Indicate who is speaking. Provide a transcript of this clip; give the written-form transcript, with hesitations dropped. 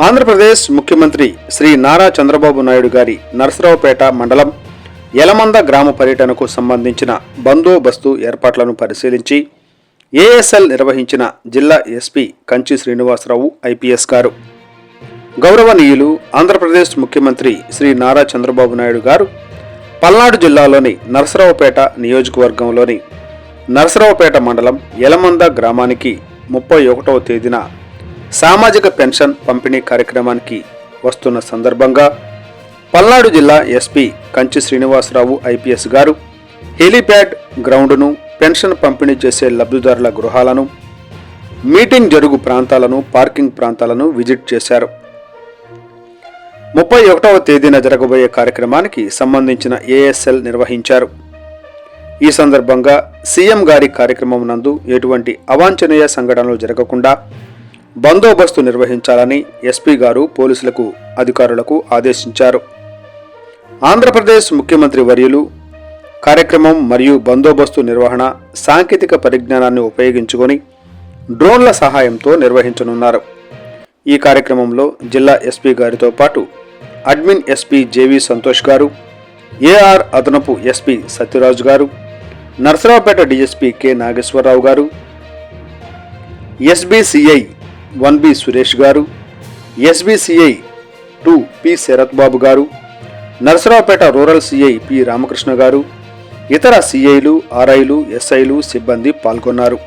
Speaker 1: ఆంధ్రప్రదేశ్ ముఖ్యమంత్రి శ్రీ నారా చంద్రబాబు నాయుడు గారి నరసరావుపేట మండలం యలమంద గ్రామ పర్యటనకు సంబంధించిన బందోబస్తు ఏర్పాట్లను పరిశీలించి ఏఎస్ఎల్ నిర్వహించిన జిల్లా ఎస్పీ కంచి శ్రీనివాసరావు ఐపీఎస్ గారు. గౌరవనీయులు ఆంధ్రప్రదేశ్ ముఖ్యమంత్రి శ్రీ నారా చంద్రబాబు నాయుడు గారు పల్నాడు జిల్లాలోని నరసరావుపేట నియోజకవర్గంలోని నరసరావుపేట మండలం యలమంద గ్రామానికి 31వ తేదీన సామాజిక పెన్షన్ పంపిణీ కార్యక్రమానికి వస్తున్న సందర్భంగా పల్నాడు జిల్లా ఎస్పీ కంచి శ్రీనివాసరావు ఐపీఎస్ గారు హెలీప్యాడ్ గ్రౌండ్ను, పెన్షన్ పంపిణీ చేసే లబ్ధిదారుల గృహాలను, మీటింగ్ జరుగు ప్రాంతాలను, పార్కింగ్ ప్రాంతాలను విజిట్ చేశారు. 31వ తేదీన జరగబోయే కార్యక్రమానికి సంబంధించిన ఏఎస్ఎల్ నిర్వహించారు. ఈ సందర్భంగా సీఎం గారి కార్యక్రమం నందు ఎటువంటి అవాంఛనీయ సంఘటనలు జరగకుండా బందోబస్తు నిర్వహించాలని ఎస్పీ గారు పోలీసులకు, అధికారులకు ఆదేశించారు. ఆంధ్రప్రదేశ్ ముఖ్యమంత్రి వర్యులు కార్యక్రమం మరియు బందోబస్తు నిర్వహణ సాంకేతిక పరిజ్ఞానాన్ని ఉపయోగించుకొని డ్రోన్ల సహాయంతో నిర్వహించనున్నారు. ఈ కార్యక్రమంలో జిల్లా ఎస్పీ గారితో పాటు అడ్మిన్ ఎస్పీ జేవి సంతోష్ గారు, ఏఆర్ అదనపు ఎస్పీ సత్యరాజు గారు, నరసరావుపేట డీఎస్పీ కె నాగేశ్వరరావు గారు, ఎస్బీసీఐ 1B సురేష్ గారు, ఎస్బీసీఐ 2 పి శరత్ బాబు గారు, Narasaraopet rural CI P Ramakrishna గారు, ఇతర సిఐలు, ఆర్ఐలు, ఎస్ఐలు, సిబ్బంది పాల్గొన్నారు.